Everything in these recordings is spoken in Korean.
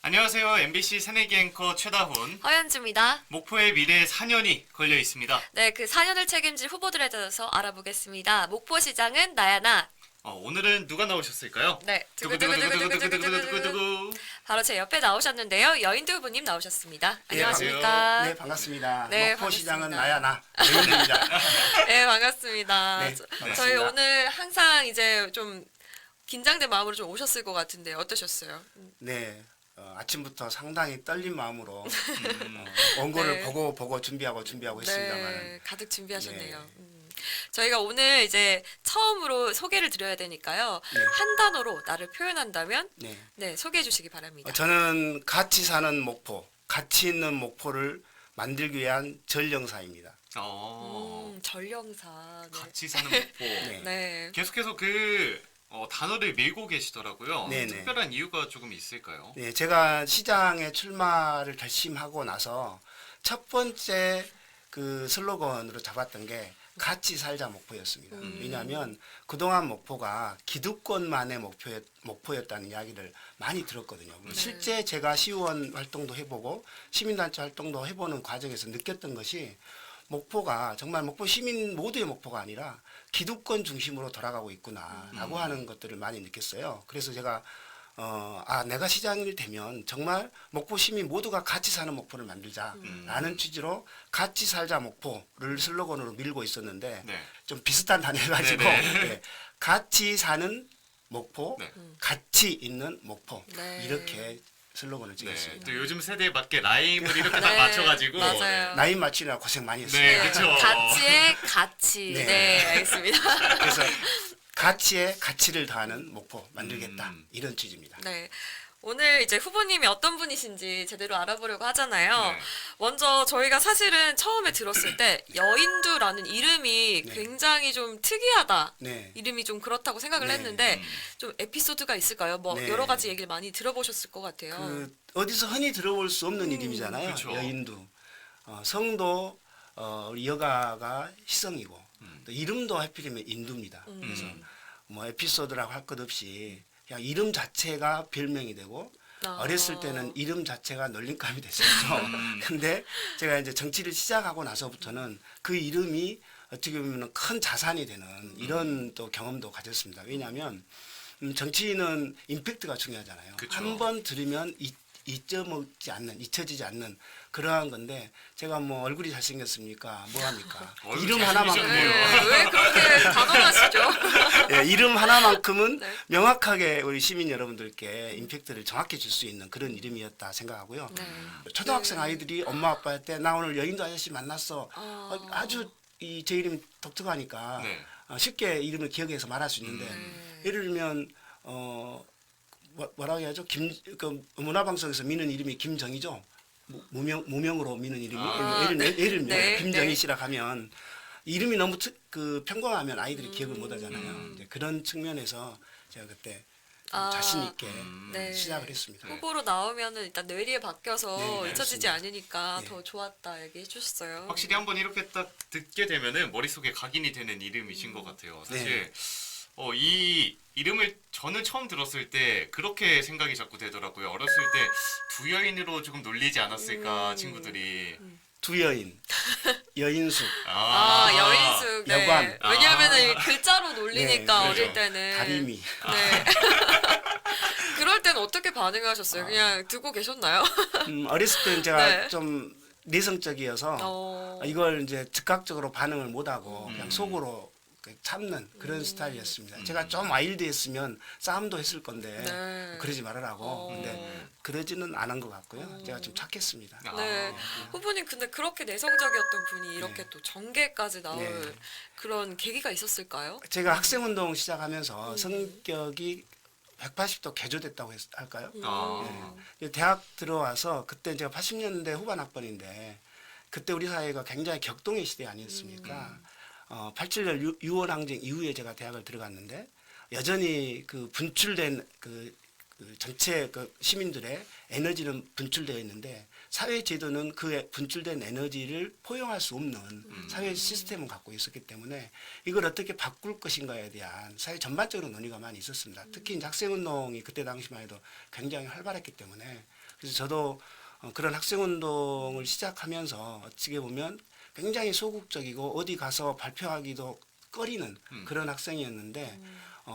안녕하세요. MBC 새내기 앵커 최다훈. 허연주입니다. 목포의 미래에 4년이 걸려 있습니다. 네, 그 4년을 책임질 후보들에 대해서 알아보겠습니다. 목포시장은 나야나. 오늘은 누가 나오셨을까요? 네, 두구두구두구두구두구두구두구. 바로 제 옆에 나오셨는데요. 여인두 후보님 나오셨습니다. 네, 안녕하십니까? 네, 반갑습니다. 네, 목포시장은 반갑습니다. 나야나 여인입니다. 네, 반갑습니다. 네, 저희 반갑습니다. 오늘 항상 이제 좀 긴장된 마음으로 좀 오셨을 것 같은데 어떠셨어요? 네, 아침부터 상당히 떨린 마음으로 원고를 네. 보고 준비하고 했습니다만. 네, 가득 준비하셨네요. 네. 저희가 오늘 이제 처음으로 소개를 드려야 되니까요. 네. 한 단어로 나를 표현한다면 네, 네, 소개해 주시기 바랍니다. 저는 같이 사는 목포, 가치 있는 목포를 만들기 위한 전령사입니다. 전령사. 네. 같이 사는 목포. 네. 네. 계속해서 단어를 밀고 계시더라고요. 네네. 특별한 이유가 조금 있을까요? 네, 제가 시장에 출마를 결심하고 나서 첫 번째 그 슬로건으로 잡았던 게 같이 살자 목포였습니다. 왜냐하면 그동안 목포가 기득권만의 목포였다는 이야기를 많이 들었거든요. 네. 실제 제가 시의원 활동도 해보고 시민단체 활동도 해보는 과정에서 느꼈던 것이 목포가 정말 목포 시민 모두의 목포가 아니라 기득권 중심으로 돌아가고 있구나라고 하는 것들을 많이 느꼈어요. 그래서 제가 내가 시장이 되면 정말 목포 시민 모두가 같이 사는 목포를 만들자라는 취지로 같이 살자 목포를 슬로건으로 밀고 있었는데 네. 좀 비슷한 단어가지고 네네. 네. 같이 사는 목포, 네. 같이 있는 목포 네. 이렇게 슬로건을 네. 찍었습니다. 또 요즘 세대에 맞게 라임을 이렇게 딱 네, 맞춰가지고. 맞아요. 나이 맞추느라 고생 많이 했습니다. 네, 그렇죠. 가치의 가치. 네, 네. 알겠습니다. 그래서 가치에 가치를 더하는 목포 만들겠다 음. 이런 취지입니다. 네. 오늘 이제 후보님이 어떤 분이신지 제대로 알아보려고 하잖아요. 네. 먼저 저희가 사실은 처음에 들었을 때 여인두라는 이름이 네. 굉장히 좀 특이하다. 네. 이름이 좀 그렇다고 생각을 네. 했는데 좀 에피소드가 있을까요? 뭐 네. 여러 가지 얘기를 많이 들어보셨을 것 같아요. 그 어디서 흔히 들어볼 수 없는 이름이잖아요. 그렇죠. 여인도 성도 우리 여가가 희성이고 또 이름도 하필이면 인두입니다. 그래서 뭐 에피소드라고 할 것 없이 그냥 이름 자체가 별명이 되고 어렸을 때는 이름 자체가 놀림감이 됐었죠. 근데 제가 이제 정치를 시작하고 나서부터는 그 이름이 어떻게 보면 큰 자산이 되는 이런 또 경험도 가졌습니다. 왜냐하면 정치인은 임팩트가 중요하잖아요. 그쵸. 한 번 들으면 잊혀지지 않는 그러한 건데 제가 뭐 얼굴이 잘생겼습니까? 뭐합니까? 얼굴 이름 잘생기셨네요. 하나만큼 네, 왜 그렇게 단언하시죠? 예, 이름 하나만큼은 네. 명확하게 우리 시민 여러분들께 임팩트를 정확히 줄 수 있는 그런 이름이었다 생각하고요. 네. 초등학생 아이들이 엄마 아빠한테 나 오늘 여인도 아저씨 만났어. 아주 제 이름이 독특하니까 네. 쉽게 이름을 기억해서 말할 수 있는데 예를 들면 뭐라고 해야죠? 문화방송에서 미는 이름이 김정희죠. 무명으로 미는 이름이 예를 들면 네, 김정희 네. 씨라 하면 이름이 너무 평범하면 아이들이 기억을 못 하잖아요. 이제 그런 측면에서 제가 그때 자신 있게 네. 시작을 했습니다. 후보로 나오면은 일단 뇌리에 바뀌어서 네, 잊혀지지 알겠습니다. 않으니까 네. 더 좋았다 얘기해 주셨어요. 확실히 한번 이렇게 딱 듣게 되면은 머릿속에 각인이 되는 이름이신 것 같아요. 사실 이 이름을 저는 처음 들었을 때 그렇게 생각이 자꾸 되더라고요. 어렸을 때 두 여인으로 조금 놀리지 않았을까 친구들이. 두 여인, 여인숙, 여인숙. 네. 여관. 왜냐하면은 글자로 놀리니까 네, 어릴 그렇죠. 때는. 다리미. 네. 그럴 때는 어떻게 반응하셨어요? 그냥 두고 계셨나요? 어렸을 때는 제가 네. 좀 내성적이어서 이걸 이제 즉각적으로 반응을 못하고 그냥 속으로 참는 그런 스타일이었습니다. 제가 좀 와일드했으면 싸움도 했을 건데 네. 그러지 말으라고. 근데 그러지는 않은 것 같고요. 제가 좀 착했습니다. 네. 후보님 근데 그렇게 내성적이었던 분이 이렇게 또 정계까지 나올 네. 그런 계기가 있었을까요? 제가 학생운동 시작하면서 성격이 180도 개조됐다고 할까요? 네. 대학 들어와서 그때 제가 80년대 후반 학번인데 그때 우리 사회가 굉장히 격동의 시대 아니었습니까? 87년 6월 항쟁 이후에 제가 대학을 들어갔는데 여전히 그 분출된 그 전체 그 시민들의 에너지는 분출되어 있는데 사회 제도는 그 분출된 에너지를 포용할 수 없는 사회 시스템을 갖고 있었기 때문에 이걸 어떻게 바꿀 것인가에 대한 사회 전반적으로 논의가 많이 있었습니다. 특히 이제 학생운동이 그때 당시만 해도 굉장히 활발했기 때문에 그래서 저도 그런 학생운동을 시작하면서 어떻게 보면 굉장히 소극적이고 어디 가서 발표하기도 꺼리는 그런 학생이었는데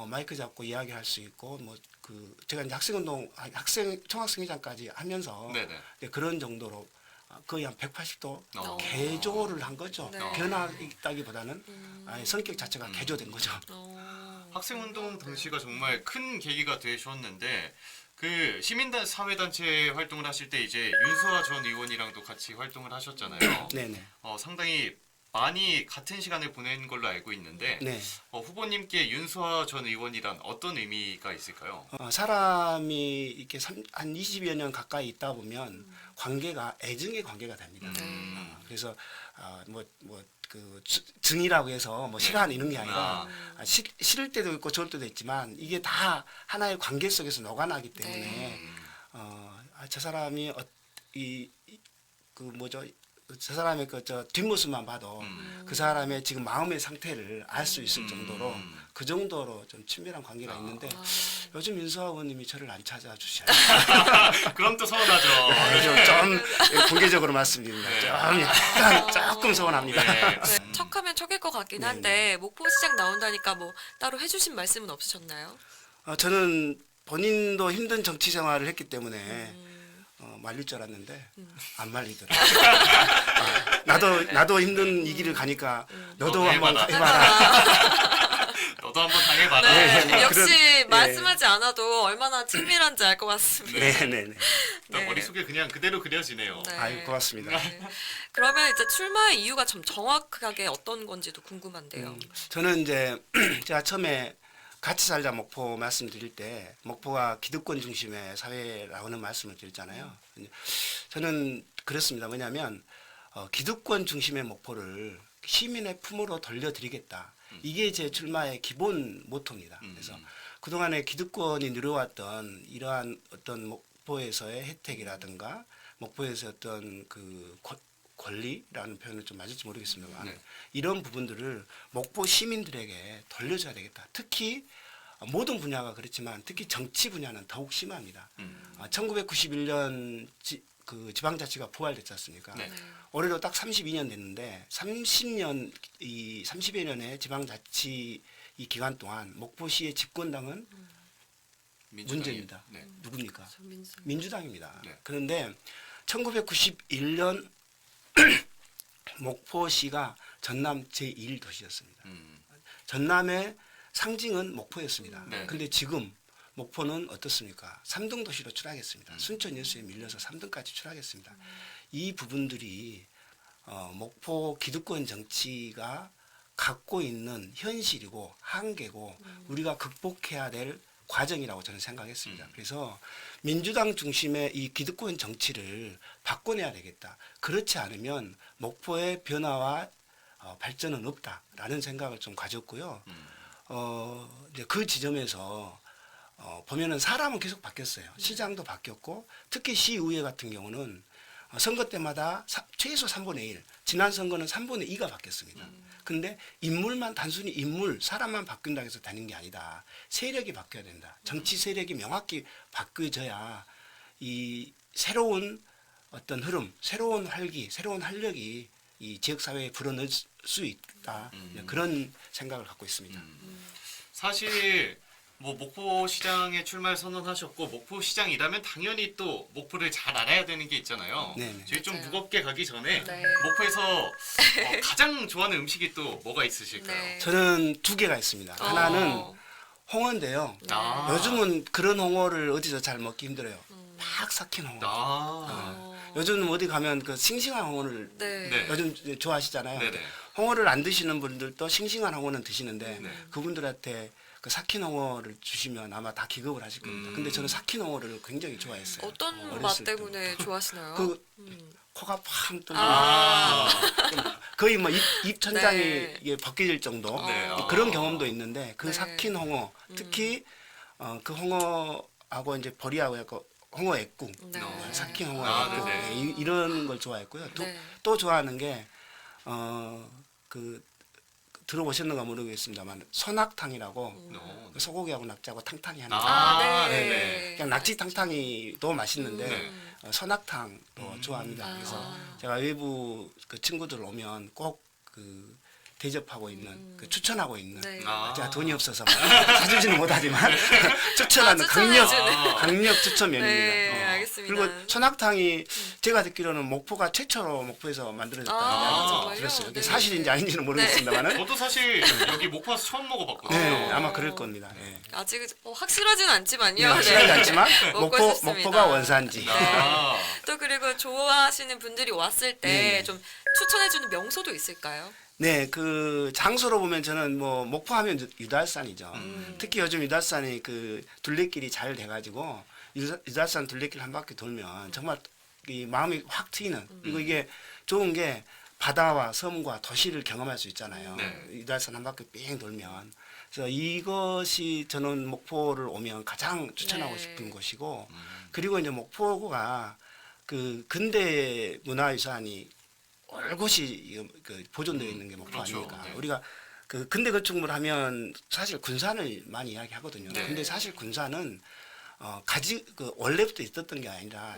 마이크 잡고 이야기할 수 있고 뭐 제가 이제 학생운동 총학생회장까지 하면서 네네. 이제 그런 정도로 거의 한 180도 어. 개조를 한 거죠. 네. 변화있다기보다는 아예 성격 자체가 개조된 거죠. 학생운동 당시가 정말 큰 계기가 되셨는데 그 시민단 사회단체 활동을 하실 때 이제 윤수아 전 의원이랑도 같이 활동을 하셨잖아요. 네네. 상당히 많이 같은 시간을 보낸 걸로 알고 있는데 네. 후보님께 윤수아 전 의원이란 어떤 의미가 있을까요? 사람이 이렇게 한 20여 년 가까이 있다 보면 관계가 애증의 관계가 됩니다. 그래서 그 증이라고 해서 뭐 싫어하는 이런 게 아니라 싫을 때도 있고 좋을 때도 있지만 이게 다 하나의 관계 속에서 녹아나기 때문에 저 사람이 저 사람의 뒷모습만 봐도 그 사람의 지금 마음의 상태를 알 수 있을 정도로 그 정도로 좀 친밀한 관계가 있는데 요즘 윤수아 의원님이 저를 안 찾아주셔요. 그럼 또 서운하죠. 좀 공개적으로 말씀드립니다. 네. 좀 약간 조금 서운합니다. 네. 네, 척하면 척일 것 같긴 네네. 한데 목포시장 나온다니까 뭐 따로 해주신 말씀은 없으셨나요? 저는 본인도 힘든 정치 생활을 했기 때문에 말릴 줄 알았는데 안 말리더라고요. 나도 힘든 이 길을 가니까 너도 한번 해봐라. 너도 한번 당해봐라. 네, 역시 그런- 말씀하지 않아도 얼마나 친밀한지 알 것 같습니다. 네네네. 딱 머릿속에 그냥 그대로 그려지네요. 네. 아유 고맙습니다. 네. 그러면 이제 출마의 이유가 좀 정확하게 어떤 건지도 궁금한데요. 저는 이제 제가 처음에 같이 살자 목포 말씀드릴 때 목포가 기득권 중심의 사회라고는 말씀을 드렸잖아요. 저는 그렇습니다. 뭐냐면 기득권 중심의 목포를 시민의 품으로 돌려드리겠다. 이게 제 출마의 기본 모토입니다. 그래서 그동안에 기득권이 누려왔던 이러한 어떤 목포에서의 혜택이라든가 목포에서 어떤 그 권리라는 표현을 좀 맞을지 모르겠습니다만 네. 이런 이런 부분들을 목포 시민들에게 돌려줘야 되겠다. 특히 모든 분야가 그렇지만 특히 정치 분야는 더욱 심합니다. 1991년 그 지방자치가 부활됐지 않습니까? 네. 올해로 딱 32년 됐는데 30여 년의 지방자치 이 기간 동안 목포시의 집권당은 문제입니다. 네. 누굽니까? 전민수. 민주당입니다. 네. 그런데 1991년 목포시가 전남 제1도시였습니다. 전남의 상징은 목포였습니다. 네. 그런데 지금 목포는 어떻습니까? 3등 도시로 추락했습니다. 순천 여수에 밀려서 3등까지 추락했습니다. 이 부분들이 목포 기득권 정치가 갖고 있는 현실이고 한계고 우리가 극복해야 될 과정이라고 저는 생각했습니다. 그래서 민주당 중심의 이 기득권 정치를 바꿔내야 되겠다. 그렇지 않으면 목포의 변화와 발전은 없다라는 생각을 좀 가졌고요. 이제 그 지점에서 보면은 사람은 계속 바뀌었어요. 시장도 바뀌었고 특히 시의회 같은 경우는 선거 때마다 최소 3분의 1, 지난 선거는 3분의 2가 바뀌었습니다. 근데 인물만 단순히 사람만 바뀐다고 해서 되는 게 아니다. 세력이 바뀌어야 된다. 정치 세력이 명확히 바뀌어져야 이 새로운 어떤 흐름, 새로운 활기, 새로운 활력이 이 지역사회에 불어넣을 수 있다. 그런 생각을 갖고 있습니다. 사실 뭐 목포시장에 출마를 선언하셨고 목포시장이라면 당연히 또 목포를 잘 알아야 되는 게 있잖아요. 네네. 저희 좀 맞아요. 무겁게 가기 전에 네. 목포에서 가장 좋아하는 음식이 또 뭐가 있으실까요? 네. 저는 두 개가 있습니다. 하나는 홍어인데요. 아. 요즘은 그런 홍어를 어디서 잘 먹기 힘들어요. 팍 삭힌 홍어. 요즘 어디 가면 그 싱싱한 홍어를 네. 네. 요즘 좋아하시잖아요. 네네. 홍어를 안 드시는 분들도 싱싱한 홍어는 드시는데 네. 그분들한테 그 삭힌 홍어를 주시면 아마 다 기겁을 하실 겁니다. 근데 저는 삭힌 홍어를 굉장히 좋아했어요. 어떤 어렸을 맛 때부터. 때문에 좋아하시나요? 그 코가 팡 뜨는 아. 거의 뭐 입 천장이 네. 이게 벗겨질 정도 네. 그런 경험도 있는데 그 네. 삭힌 홍어 특히 그 홍어하고 이제 보리하고 홍어 애국, 네. 삭힌 홍어 아, 애국 네네. 이런 걸 좋아했고요. 네. 또 좋아하는 게 그 들어보셨는가 모르겠습니다만 소낙탕이라고 어, 소고기하고 낙지하고 탕탕이 하는 거. 아, 네. 네네. 그냥 낙지 탕탕이도 맛있는데 네. 소낙탕도 좋아합니다. 그래서 아. 제가 외부 그 친구들 오면 꼭 그 대접하고 있는 그 추천하고 있는 네. 아. 제가 돈이 없어서 사주지는 못하지만 추천하는 아, 추천해주는. 강력 추천 메뉴입니다. 네, 알겠습니다. 그리고 소낙탕이 제가 듣기로는 목포가 최초로 목포에서 만들어졌다는 아, 이야기를 정말요? 들었어요. 그게 네. 사실인지 아닌지는 모르겠습니다만은 저도 사실 여기 목포에서 처음 먹어봤거든요. 네, 아마 그럴 겁니다. 네. 아직 확실하진 않지만요. 네, 확실하지 않지만 먹고 싶습니다. 목포가 원산지. 아, 또 그리고 좋아하시는 분들이 왔을 때 네. 좀 추천해주는 명소도 있을까요? 네, 그 장소로 보면 저는 뭐 목포하면 유달산이죠. 특히 요즘 유달산이 그 둘레길이 잘 돼가지고 유달산 둘레길 한 바퀴 돌면 정말 이 마음이 확 트이는. 그리고 이게 좋은 게 바다와 섬과 도시를 경험할 수 있잖아요. 네. 유달산 한 바퀴 삥 돌면. 그래서 이것이 저는 목포를 오면 가장 추천하고 네. 싶은 곳이고, 그리고 이제 목포가 그 근대 문화유산이 올곧이 그 보존되어 있는 게 목포 그렇죠. 아닙니까? 네. 우리가 그 근대 건축물 하면 사실 군산을 많이 이야기하거든요. 네. 근데 사실 군산은 그 원래부터 있었던 게 아니라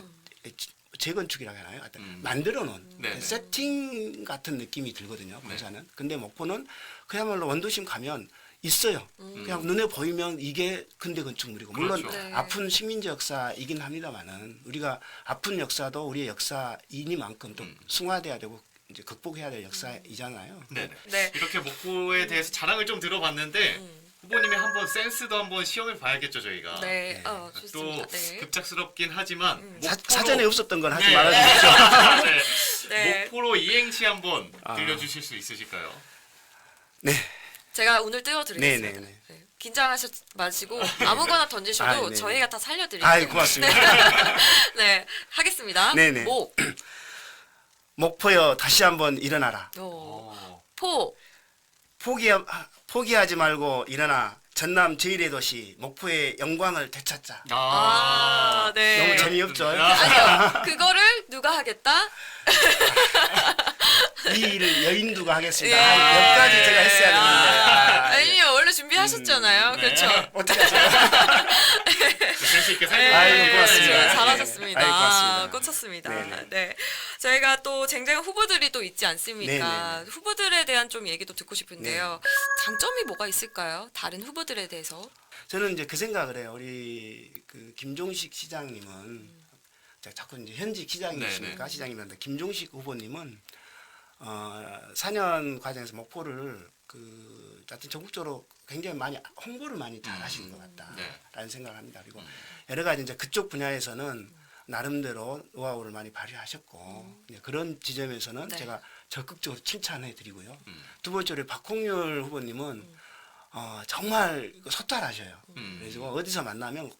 재건축이라고 하나요? 하여튼 만들어 놓은 네. 세팅 같은 느낌이 들거든요. 네. 군산은. 근데 목포는 그야말로 원도심 가면 있어요. 그냥 눈에 보이면 이게 근대 건축물이고 물론 그렇죠. 네. 아픈 식민지 역사이긴 합니다만은 우리가 아픈 역사도 우리의 역사이니만큼 또 승화돼야 되고 이제 극복해야 될 역사이잖아요. 네네. 네. 이렇게 목포에 대해서 자랑을 좀 들어봤는데 후보님의 한번 센스도 한번 시험을 봐야겠죠 저희가. 네. 또 좋습니다. 네. 급작스럽긴 하지만 목포로- 사전에 없었던 건 하지 네. 말아주십시오. 네. 네. 목포로 이행시 한번 아. 들려주실 수 있으실까요? 네. 제가 오늘 띄워드리겠습니다. 네, 네, 네. 긴장하지 마시고 아무거나 던지셔도 아, 네. 저희가 다 살려드릴게요. 아이 고맙습니다. 네, 하겠습니다. 네, 네. 목, 목포여 다시 한번 일어나라. 어. 포, 포기하지 말고 일어나. 전남 제1의 도시 목포의 영광을 되찾자. 아, 네. 너무 재미없죠? 아니요, 그거를 누가 하겠다? 이 일을 여인두가 하겠습니다. 예. 여기까지 제가 했어야 되는데. 아니요, 원래 준비하셨잖아요. 네. 그렇죠. 어떻게 하세요? 센스 있게 네, 살려. 아이고, 고맙습니다. 네, 잘하셨습니다. 아이고, 고맙습니다. 꽂혔습니다. 네네. 네, 저희가 또 쟁쟁한 후보들이 또 있지 않습니까? 네네네. 후보들에 대한 좀 얘기도 듣고 싶은데요. 장점이 뭐가 있을까요? 다른 후보들에 대해서? 저는 이제 그 생각을 해요. 우리 그 김종식 시장님은 제가 자꾸 이제 현직 시장이시니까 네네. 시장님인데 김종식 후보님은 4년 과정에서 목포를 그 하여튼 전국적으로 굉장히 많이 홍보를 많이 잘 하시는 것 같다라는 네. 생각을 합니다. 그리고 여러 가지 이제 그쪽 분야에서는 나름대로 노하우를 많이 발휘하셨고 이제 그런 지점에서는 네. 제가 적극적으로 칭찬해 드리고요. 두 번째로 박홍렬 후보님은 정말 소탈하셔요. 그래서 어디서 만나면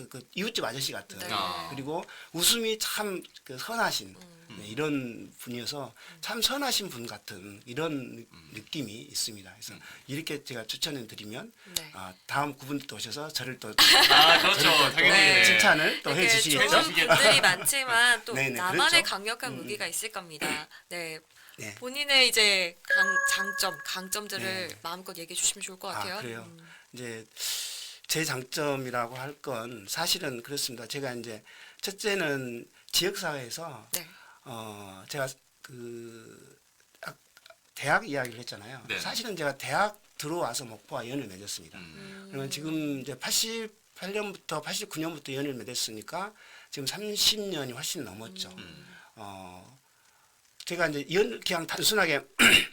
그 이웃집 아저씨 같은 네. 그리고 웃음이 참 그 선하신 네, 이런 분이어서 참 선하신 분 같은 이런 느낌이 있습니다. 그래서 이렇게 제가 추천을 드리면 네. 다음 구분도 오셔서 저를 또 아 그렇죠. 당연히. 네. 칭찬을 또 이렇게 해주시겠죠? 좋은 분들이 많지만 또 네네, 나만의 그렇죠. 강력한 무기가 있을 겁니다. 네. 네. 본인의 이제 강점들을 네. 마음껏 얘기해 주시면 좋을 것 같아요. 그래요. 이제 제 장점이라고 할 건 사실은 그렇습니다. 제가 이제 첫째는 지역 사회에서 네. 제가 그 대학 이야기를 했잖아요. 네. 사실은 제가 대학 들어와서 목포와 연을 맺었습니다. 그러면 지금 이제 88년부터 89년부터 연을 맺었으니까 지금 30년이 훨씬 넘었죠. 제가 이제 그냥 단순하게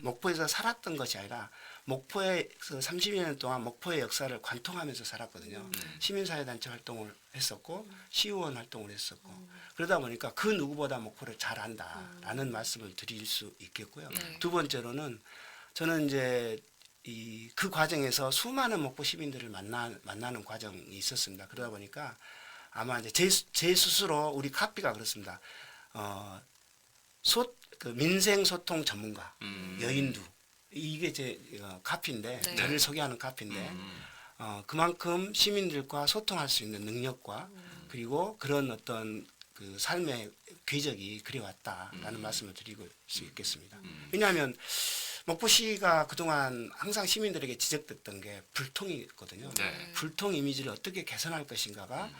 목포에서 살았던 것이 아니라 목포에서 30년 동안 목포의 역사를 관통하면서 살았거든요. 시민사회단체 활동을 했었고 시의원 활동을 했었고 그러다 보니까 그 누구보다 목포를 잘 안다라는 말씀을 드릴 수 있겠고요. 네. 두 번째로는 저는 이제 그 과정에서 수많은 목포 시민들을 만나는 과정이 있었습니다. 그러다 보니까 아마 이제 제 스스로 우리 카피가 그렇습니다. 그 민생 소통 전문가 여인두 이게 제 카피인데 네. 저를 소개하는 카피인데 그만큼 시민들과 소통할 수 있는 능력과 그리고 그런 어떤 그 삶의 궤적이 그려왔다라는 말씀을 드리고 수 있겠습니다. 왜냐하면 목포시가 그동안 항상 시민들에게 지적됐던 게 불통이거든요. 네. 불통 이미지를 어떻게 개선할 것인가가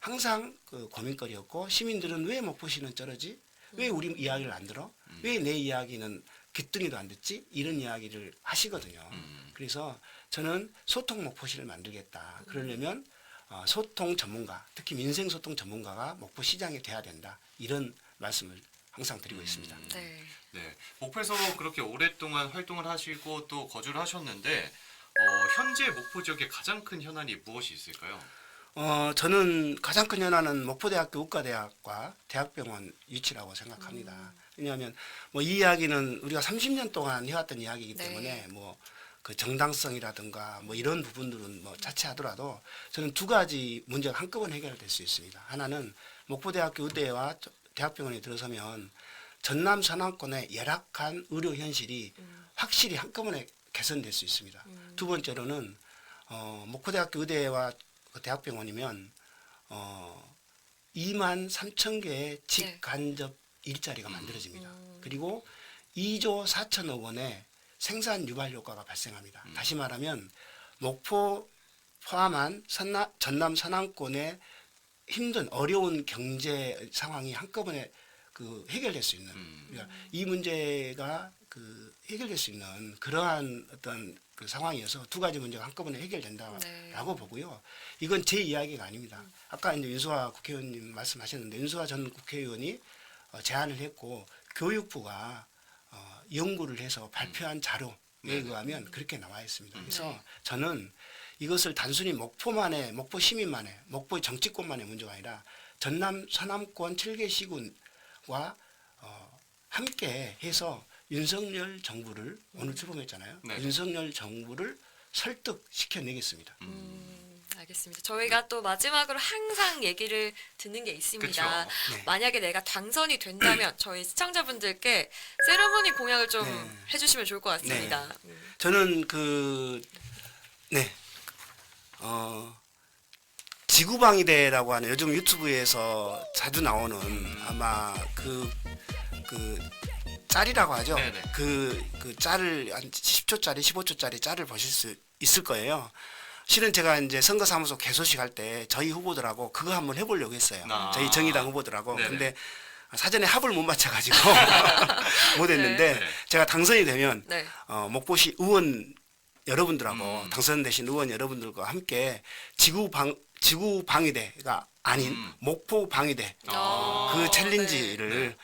항상 그 고민거리였고 시민들은 왜 목포시는 저러지? 왜 우리 이야기를 안 들어? 왜 내 이야기는 귀뚱이도 안 듣지? 이런 이야기를 하시거든요. 그래서 저는 소통 목포시를 만들겠다. 그러려면 소통 전문가, 특히 민생 소통 전문가가 목포시장이 돼야 된다. 이런 말씀을 항상 드리고 있습니다. 네. 네, 목포에서 그렇게 오랫동안 활동을 하시고 또 거주를 하셨는데 현재 목포 지역의 가장 큰 현안이 무엇이 있을까요? 저는 가장 큰 현안은 목포대학교 의과대학과 대학병원 유치라고 생각합니다. 왜냐하면 뭐 이 이야기는 우리가 30년 동안 해왔던 이야기이기 네. 때문에 뭐 그 정당성이라든가 뭐 이런 부분들은 뭐 자체하더라도 저는 두 가지 문제가 한꺼번에 해결될 수 있습니다. 하나는 목포대학교 의대와 대학병원에 들어서면 전남 서남권의 열악한 의료 현실이 확실히 한꺼번에 개선될 수 있습니다. 두 번째로는 목포대학교 의대와 그 대학병원이면 2만 3천 개의 직간접 일자리가 만들어집니다. 그리고 2조 4천억 원의 생산 유발 효과가 발생합니다. 다시 말하면 목포 포함한 전남 서남권의 힘든 어려운 경제 상황이 한꺼번에 그 해결될 수 있는 그러니까 이 문제가 그 해결될 수 있는 그러한 어떤 그 상황이어서 두 가지 문제가 한꺼번에 해결된다라고 네. 보고요. 이건 제 이야기가 아닙니다. 아까 이제 윤수아 국회의원님 말씀하셨는데 윤수아 전 국회의원이 제안을 했고 교육부가 연구를 해서 발표한 자료에 의하면 그렇게 나와 있습니다. 그래서 저는 이것을 단순히 목포 시민만의 목포 정치권만의 문제가 아니라 전남 서남권 7개 시군과 함께 해서 윤석열 정부를 오늘 출범했잖아요. 네. 윤석열 정부를 설득시켜내겠습니다. 알겠습니다. 저희가 또 마지막으로 항상 얘기를 듣는 게 있습니다. 그쵸. 네. 만약에 내가 당선이 된다면 저희 시청자분들께 세레머니 공약을 좀 네. 해주시면 좋을 것 같습니다. 저는 지구방위대라고 하는 요즘 유튜브에서 자주 나오는 아마 그 짤이라고 하죠. 네네. 그 짤을 한 10초짜리, 15초짜리 짤을 보실 수 있을 거예요. 실은 제가 이제 선거사무소 개소식 할 때 저희 후보들하고 그거 한번 해보려고 했어요. 아. 저희 정의당 후보들하고. 네네. 근데 사전에 합을 못 맞춰가지고 못 했는데 네. 제가 당선이 되면 네. 목포시 의원 여러분들하고 당선되신 의원 여러분들과 함께 지구방위대가 아닌 목포방위대 그 챌린지를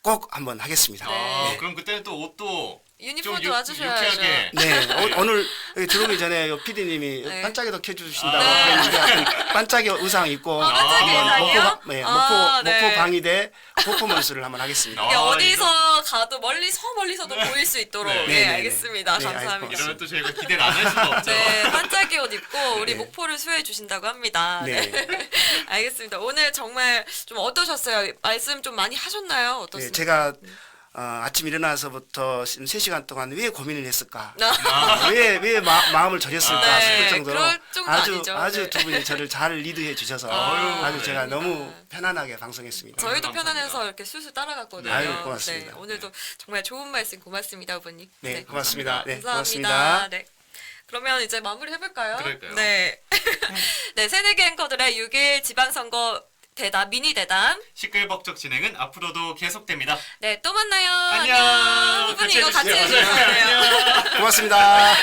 꼭 한번 하겠습니다. 네. 그럼 그때는 또 옷도 유니폼도 좀 와주셔야죠. 유쾌하게. 네, 오늘 여기 들어오기 전에 PD님이 네. 반짝이도 켜주신다고 그랬는데 반짝이 의상 입고 반짝이 의상이요? 네. 목포 방위대 퍼포먼스를 한번 하겠습니다. 이게 아, 어디서 가도 멀리서도 보일 수 있도록 네. 네, 알겠습니다. 네, 감사합니다. 이러면 또 저희가 기대를 안 할 수가 없죠. 네, 반짝이 옷 입고 우리 네. 목포를 수혜해 주신다고 합니다. 네. 네. 알겠습니다. 오늘 정말 좀 어떠셨어요? 말씀 좀 많이 하셨나요? 네, 어떻습니까? 제가 아침 일어나서부터 3시간 동안 왜 고민을 했을까? 아. 왜 마음을 졸였을까 네, 싶을 정도로 그럴 정도 아니죠. 아주 네. 두 분이 저를 잘 리드해 주셔서 아유, 아주 제가 아닙니다. 너무 편안하게 방송했습니다. 저희도 감사합니다. 편안해서 이렇게 술술 따라갔거든요. 아유, 고맙습니다. 네, 오늘도 정말 좋은 말씀 고맙습니다, 후보님. 네, 고맙습니다. 네, 감사합니다. 고맙습니다. 네. 그러면 이제 마무리 해볼까요? 그럴까요? 네. 네, 새내기 앵커들의 6일 지방선거 대담, 미니 대담. 시끌벅적 진행은 앞으로도 계속됩니다. 네, 또 만나요. 안녕. 후보님 이거 같이 해주세요. 해주셔야 돼요. 고맙습니다.